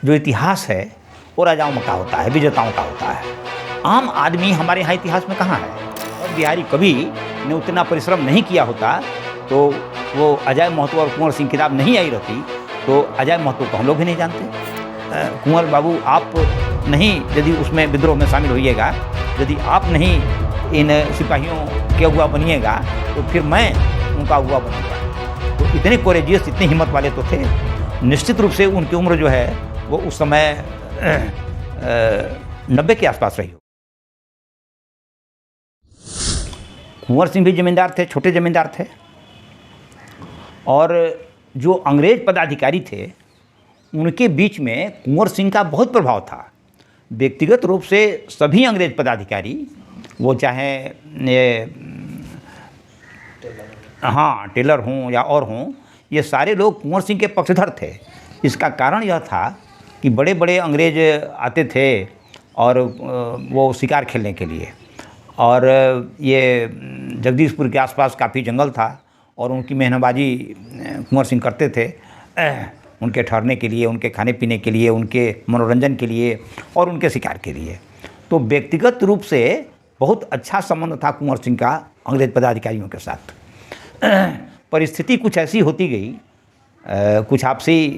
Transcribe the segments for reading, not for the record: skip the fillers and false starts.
जो इतिहास है वो राजाओं में का होता है, विजेताओं का होता है। आम आदमी हमारे यहाँ इतिहास में कहाँ है। और बिहारी कवि ने उतना परिश्रम नहीं किया होता तो वो अजय महतो और कुंवर सिंह किताब नहीं आई रहती तो अजय महतो को हम लोग भी नहीं जानते। कुंवर बाबू आप नहीं यदि उसमें विद्रोह में शामिल होइएगा, यदि आप नहीं इन सिपाहियों के अगुआ बनिएगा तो फिर मैं उनका अगुआ बनूंगा। तो इतने कोरेजियस, इतनी हिम्मत वाले तो थे। निश्चित रूप से उनकी उम्र जो है वो उस समय 90 के आसपास रही हो। कुंवर सिंह भी जमींदार थे, छोटे जमींदार थे। और जो अंग्रेज पदाधिकारी थे उनके बीच में कुंवर सिंह का बहुत प्रभाव था। व्यक्तिगत रूप से सभी अंग्रेज पदाधिकारी, वो चाहे टेलर हों या और हों, ये सारे लोग कुंवर सिंह के पक्षधर थे। इसका कारण यह था कि बड़े बड़े अंग्रेज आते थे और वो शिकार खेलने के लिए, और ये जगदीशपुर के आसपास काफ़ी जंगल था और उनकी मेहनबाजी कुंवर सिंह करते थे उनके ठहरने के लिए, उनके खाने पीने के लिए, उनके मनोरंजन के लिए और उनके शिकार के लिए। तो व्यक्तिगत रूप से बहुत अच्छा संबंध था कुंवर सिंह का अंग्रेज पदाधिकारियों के साथ। परिस्थिति कुछ ऐसी होती गई, कुछ आपसी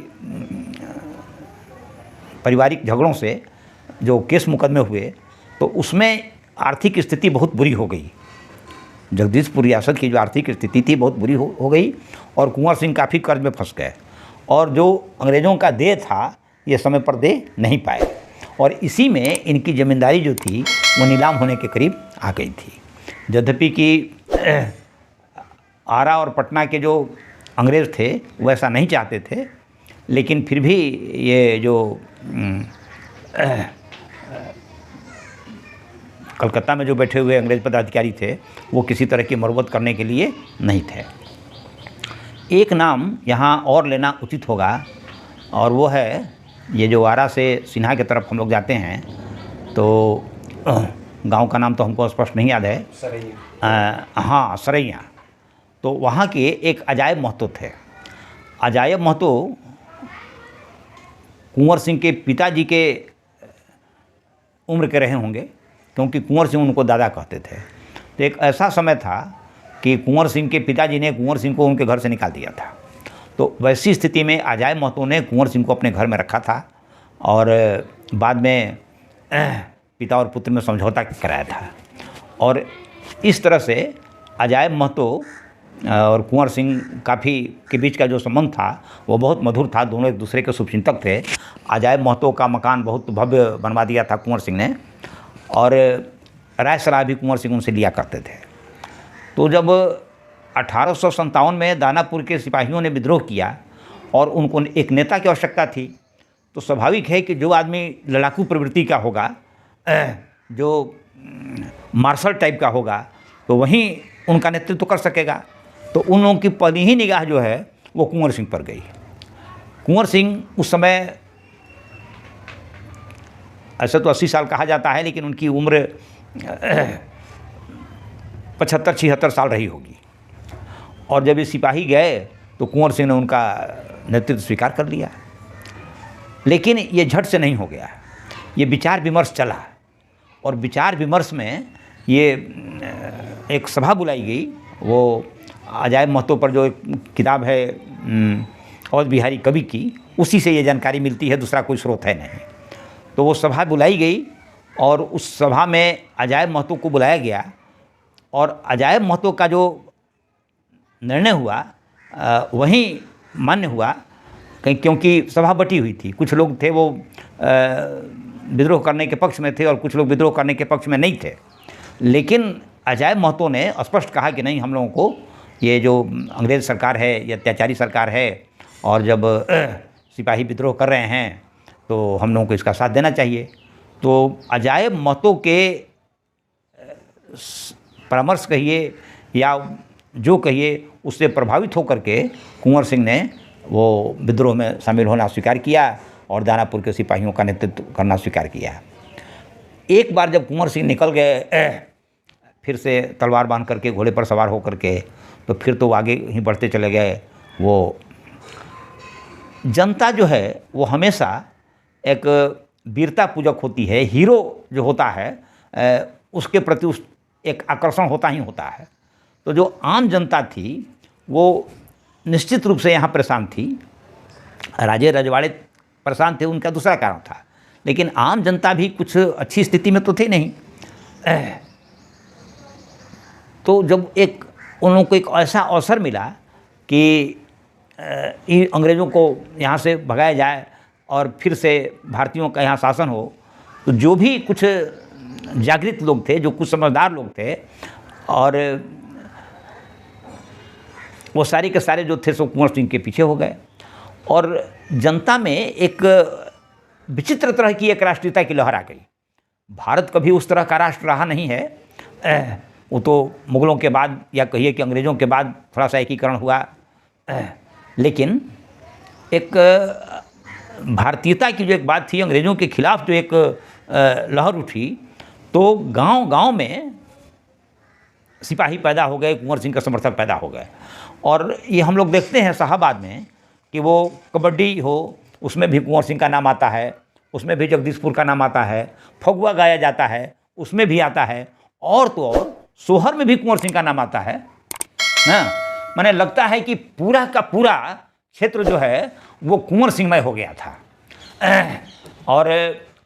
पारिवारिक झगड़ों से जो केस मुकदमे हुए तो उसमें आर्थिक स्थिति बहुत बुरी हो गई। जगदीशपुर रियासत की जो आर्थिक स्थिति थी बहुत बुरी हो गई और कुंवर सिंह काफ़ी कर्ज में फंस गए और जो अंग्रेज़ों का देय था ये समय पर दे नहीं पाए और इसी में इनकी ज़मींदारी जो थी वो नीलाम होने के करीब आ गई थी। यद्यपि कि आरा और पटना के जो अंग्रेज़ थे वो ऐसा नहीं चाहते थे, लेकिन फिर भी ये जो कलकत्ता में जो बैठे हुए अंग्रेज पदाधिकारी थे वो किसी तरह की मरम्मत करने के लिए नहीं थे। एक नाम यहाँ और लेना उचित होगा और वो है, ये जो आरा से सिन्हा की तरफ हम लोग जाते हैं तो गांव का नाम तो हमको स्पष्ट नहीं याद है, हाँ सरैया। तो वहाँ के एक अजायब महतो थे। अजायब महतो कुंवर सिंह के पिताजी के उम्र के रहे होंगे क्योंकि कुंवर सिंह उनको दादा कहते थे। तो एक ऐसा समय था कि कुंवर सिंह के पिताजी ने कुंवर सिंह को उनके घर से निकाल दिया था। तो वैसी स्थिति में अजायब महतो ने कुंवर सिंह को अपने घर में रखा था और बाद में पिता और पुत्र में समझौता कराया था और इस तरह से अजायब महतो और कुंवर सिंह काफ़ी के बीच का जो संबंध था वो बहुत मधुर था। दोनों एक दूसरे के शुभचिंतक थे। अजायब महतो का मकान बहुत भव्य बनवा दिया था कुंवर सिंह ने और राय सलाह भी कुंवर सिंह उनसे लिया करते थे। तो जब 1857 में दानापुर के सिपाहियों ने विद्रोह किया और उनको एक नेता की आवश्यकता थी, तो स्वाभाविक है कि जो आदमी लड़ाकू प्रवृत्ति का होगा, जो मार्शल टाइप का होगा, तो वहीं उनका नेतृत्व कर सकेगा। तो उन लोगों की पहली ही निगाह जो है वो कुंवर सिंह पर गई। कुंवर सिंह उस समय ऐसे तो 80 साल कहा जाता है, लेकिन उनकी उम्र 75-76 साल रही होगी। और जब ये सिपाही गए तो कुंवर सिंह ने उनका नेतृत्व स्वीकार कर लिया। लेकिन ये झट से नहीं हो गया, ये विचार विमर्श चला और विचार विमर्श में ये एक सभा बुलाई गई। वो अजायब महतो पर जो एक किताब है अवध बिहारी कवि की, उसी से ये जानकारी मिलती है, दूसरा कोई स्रोत है नहीं। तो वो सभा बुलाई गई और उस सभा में अजायब महतो को बुलाया गया और अजायब महतो का जो निर्णय हुआ वहीं मान्य हुआ, क्योंकि सभा बटी हुई थी। कुछ लोग थे वो विद्रोह करने के पक्ष में थे और कुछ लोग विद्रोह करने के पक्ष में नहीं थे। लेकिन अजायब महतो ने स्पष्ट कहा कि नहीं, हम लोगों को ये जो अंग्रेज़ सरकार है, ये अत्याचारी सरकार है और जब सिपाही विद्रोह कर रहे हैं तो हम लोगों को इसका साथ देना चाहिए। तो अजायब महतो के परामर्श कहिए या जो कहिए, उससे प्रभावित होकर के कुंवर सिंह ने वो विद्रोह में शामिल होना स्वीकार किया और दानापुर के सिपाहियों का नेतृत्व करना स्वीकार किया। एक बार जब कुंवर सिंह निकल गए फिर से तलवार बांध करके, घोड़े पर सवार होकर के, तो फिर तो आगे ही बढ़ते चले गए। वो जनता जो है वो हमेशा एक वीरता पूजक होती है, हीरो जो होता है उसके प्रति उस एक आकर्षण होता ही होता है। तो जो आम जनता थी वो निश्चित रूप से यहाँ परेशान थी। राजे रजवाड़े परेशान थे, उनका दूसरा कारण था, लेकिन आम जनता भी कुछ अच्छी स्थिति में तो थी नहीं। तो जब उन लोगों को एक ऐसा अवसर मिला कि अंग्रेज़ों को यहाँ से भगाया जाए और फिर से भारतीयों का यहाँ शासन हो, तो जो भी कुछ जागृत लोग थे, जो कुछ समझदार लोग थे, और वो सारे के सारे जो थे सो कुंवर सिंह के पीछे हो गए। और जनता में एक विचित्र तरह की एक राष्ट्रीयता की लहर आ गई। भारत कभी उस तरह का राष्ट्र रहा नहीं है। वो तो मुग़लों के बाद या कहिए कि अंग्रेज़ों के बाद थोड़ा सा एकीकरण हुआ, लेकिन एक भारतीयता की जो एक बात थी, अंग्रेज़ों के खिलाफ जो एक लहर उठी, तो गांव-गांव में सिपाही पैदा हो गए, कुंवर सिंह का समर्थक पैदा हो गए। और ये हम लोग देखते हैं शाहाबाद में कि वो कबड्डी हो, उसमें भी कुंवर सिंह का नाम आता है, उसमें भी जगदीशपुर का नाम आता है, फगुआ गाया जाता है, उसमें भी आता है, और तो और सोहर में भी कुंवर सिंह का नाम आता है ना। माने लगता है कि पूरा का पूरा क्षेत्र जो है वो कुंवर सिंहमय हो गया था। और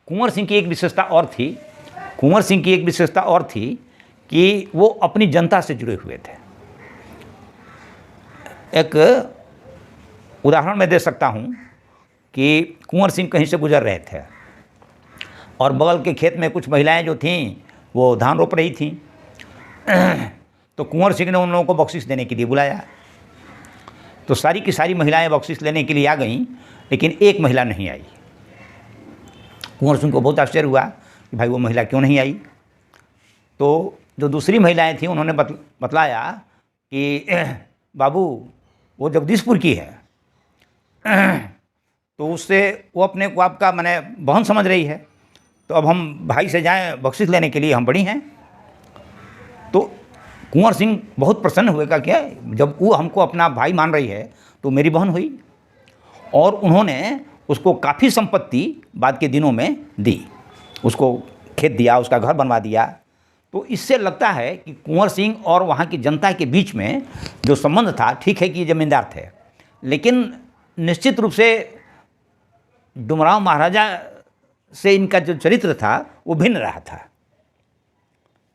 कुंवर सिंह की एक विशेषता और थी, कुंवर सिंह की एक विशेषता और थी कि वो अपनी जनता से जुड़े हुए थे। एक उदाहरण मैं दे सकता हूँ कि कुंवर सिंह कहीं से गुजर रहे थे और बगल के खेत में कुछ महिलाएं जो थीं वो धान रोप रही थीं। तो कुंवर सिंह ने उन लोगों को बख्शिश देने के लिए बुलाया। तो सारी की सारी महिलाएं बख्शिश लेने के लिए आ गईं, लेकिन एक महिला नहीं आई। कुंवर सिंह को बहुत आश्चर्य हुआ कि भाई वो महिला क्यों नहीं आई। तो जो दूसरी महिलाएं थीं उन्होंने बतलाया कि बाबू वो जगदीशपुर की है, तो उससे वो अपने को आपका माने बहन समझ रही है, तो अब हम भाई से जाएं बख्शिश लेने के लिए, हम बड़ी हैं। तो कुंवर सिंह बहुत प्रसन्न हुए, का क्या जब वो हमको अपना भाई मान रही है तो मेरी बहन हुई। और उन्होंने उसको काफ़ी संपत्ति बाद के दिनों में दी, उसको खेत दिया, उसका घर बनवा दिया। तो इससे लगता है कि कुंवर सिंह और वहाँ की जनता के बीच में जो संबंध था, ठीक है कि जमींदार थे, लेकिन निश्चित रूप से डुमरांव महाराजा से इनका जो चरित्र था वो भिन्न रहा था।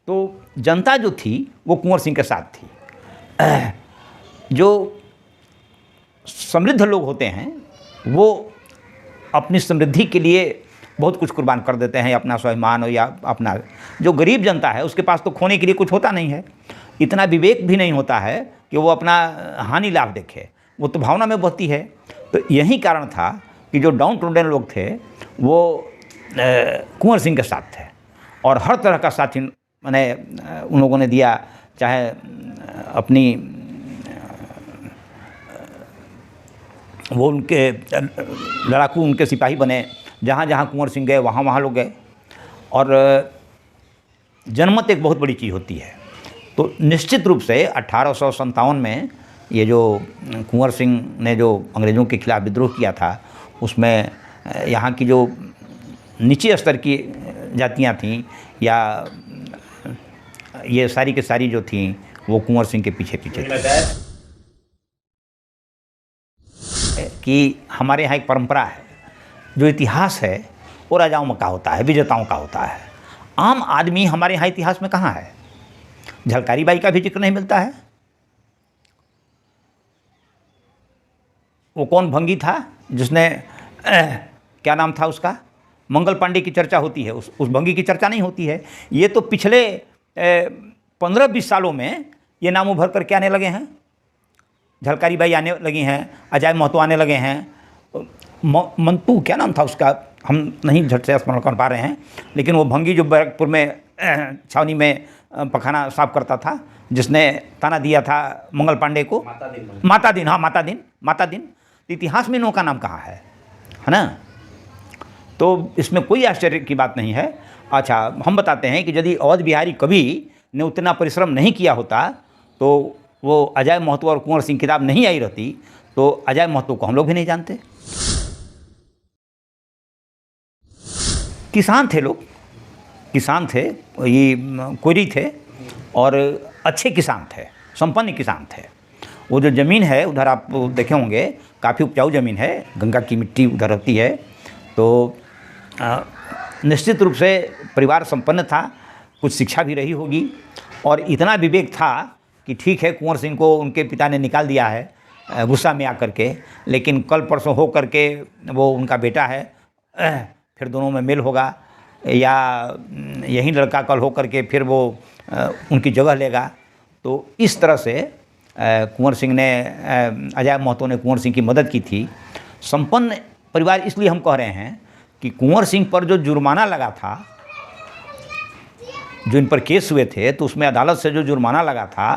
तो जनता जो थी वो कुंवर सिंह के साथ थी। जो समृद्ध लोग होते हैं वो अपनी समृद्धि के लिए बहुत कुछ कुर्बान कर देते हैं, अपना स्वाभिमान हो या अपना। जो गरीब जनता है उसके पास तो खोने के लिए कुछ होता नहीं है, इतना विवेक भी नहीं होता है कि वो अपना हानि लाभ देखे, वो तो भावना में बहती है। तो यही कारण था कि जो डाउन टोडन लोग थे वो कुंवर सिंह के साथ थे, और हर तरह का साथ मैंने उन लोगों ने दिया, चाहे अपनी वो उनके लड़ाकू उनके सिपाही बने, जहाँ जहाँ कुंवर सिंह गए वहाँ वहाँ लोग गए। और जनमत एक बहुत बड़ी चीज़ होती है। तो निश्चित रूप से 1857 में ये जो कुंवर सिंह ने जो अंग्रेज़ों के खिलाफ़ विद्रोह किया था, उसमें यहाँ की जो नीचे स्तर की जातियाँ थीं या ये सारी के सारी जो थीं वो कुंवर सिंह के पीछे पीछे थी। कि हमारे यहाँ एक परंपरा है, जो इतिहास है वो राजाओं का होता है, विजेताओं का होता है। आम आदमी हमारे यहाँ इतिहास में कहाँ है? झलकारी बाई का भी जिक्र नहीं मिलता है। वो कौन भंगी था जिसने क्या नाम था उसका, मंगल पांडे की चर्चा होती है, उस भंगी की चर्चा नहीं होती है। ये तो पिछले 15-20 सालों में ये नाम उभर कर के आने लगे हैं। झलकारी बाई आने लगी हैं, अजय महतो आने लगे हैं, मंतू क्या नाम था उसका, हम नहीं झट से स्मरण कर पा रहे हैं, लेकिन वो भंगी जो बैरकपुर में छावनी में पखाना साफ करता था, जिसने ताना दिया था मंगल पांडे को, माता दिन, हाँ माता दिन। इतिहास में इनका नाम कहाँ है ना? तो इसमें कोई आश्चर्य की बात नहीं है। अच्छा, हम बताते हैं कि यदि अवध बिहारी कवि ने उतना परिश्रम नहीं किया होता तो वो अजय महतो और कुंवर सिंह किताब नहीं आई रहती, तो अजय महतो को हम लोग भी नहीं जानते। किसान थे लोग, किसान थे, ये कोयरी थे और अच्छे किसान थे, संपन्न किसान थे। वो जो ज़मीन है उधर आप देखे होंगे काफ़ी उपजाऊ ज़मीन है, गंगा की मिट्टी उधर रहती है। तो निश्चित रूप से परिवार संपन्न था, कुछ शिक्षा भी रही होगी और इतना विवेक था कि ठीक है कुंवर सिंह को उनके पिता ने निकाल दिया है गुस्सा में आकर के, लेकिन कल परसों हो करके वो उनका बेटा है, फिर दोनों में मेल होगा, या यही लड़का कल हो करके फिर वो उनकी जगह लेगा। तो इस तरह से कुंवर सिंह ने, अजय महतो ने कुंवर सिंह की मदद की थी। संपन्न परिवार इसलिए हम कह रहे हैं कि कुंवर सिंह पर जो जुर्माना लगा था, जो इन पर केस हुए थे, तो उसमें अदालत से जो जुर्माना लगा था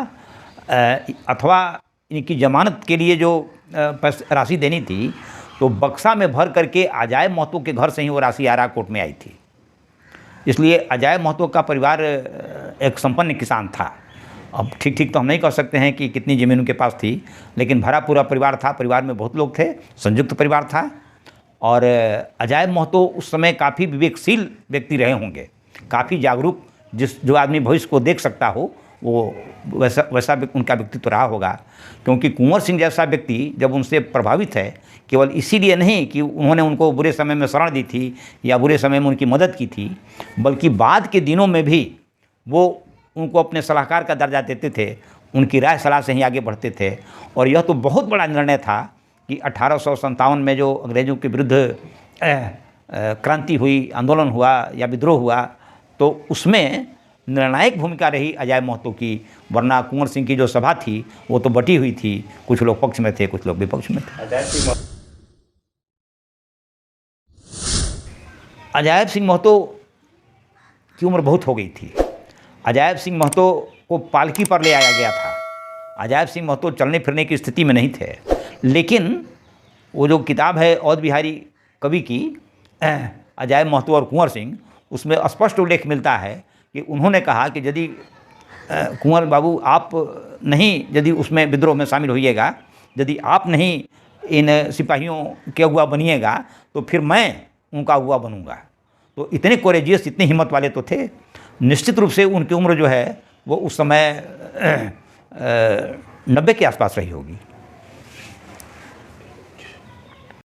अथवा इनकी ज़मानत के लिए जो राशि देनी थी, तो बक्सा में भर करके अजय महतो के घर से ही वो राशि आरा कोर्ट में आई थी। इसलिए अजय महतो का परिवार एक संपन्न किसान था। अब ठीक तो हम नहीं कह सकते हैं कि कितनी ज़मीन उनके पास थी, लेकिन भरा पूरा परिवार था, परिवार में बहुत लोग थे, संयुक्त परिवार था। और अजय महतो उस समय काफ़ी विवेकशील व्यक्ति रहे होंगे, काफ़ी जागरूक, जो आदमी भविष्य को देख सकता हो वो वैसा उनका व्यक्तित्व रहा होगा। क्योंकि कुंवर सिंह जैसा व्यक्ति जब उनसे प्रभावित है, केवल इसीलिए नहीं कि उन्होंने उनको बुरे समय में शरण दी थी या बुरे समय में उनकी मदद की थी, बल्कि बाद के दिनों में भी वो उनको अपने सलाहकार का दर्जा देते थे, उनकी राय सलाह से ही आगे बढ़ते थे। और यह तो बहुत बड़ा निर्णय था कि 1857 में जो अंग्रेज़ों के विरुद्ध क्रांति हुई, आंदोलन हुआ या विद्रोह हुआ, तो उसमें निर्णायक भूमिका रही अजय महतो की। वरना कुंवर सिंह की जो सभा थी वो तो बटी हुई थी, कुछ लोग पक्ष में थे, कुछ लोग विपक्ष में थे। अजायब सिंह महतो की उम्र बहुत हो गई थी। अजायब सिंह महतो को पालकी पर ले आया गया था। अजायब सिंह महतो चलने फिरने की स्थिति में नहीं थे, लेकिन वो जो किताब है औध बिहारी कवि की, अजायब महतो और कुंवर सिंह, उसमें स्पष्ट उल्लेख मिलता है कि उन्होंने कहा कि यदि कुंवर बाबू आप नहीं, यदि उसमें विद्रोह में शामिल होइएगा, यदि आप नहीं इन सिपाहियों के अगुआ बनिएगा, तो फिर मैं उनका अगुआ बनूंगा। तो इतने कोरेजियस, इतने हिम्मत वाले तो थे। निश्चित रूप से उनकी उम्र जो है वो उस समय 90 के आसपास रही होगी।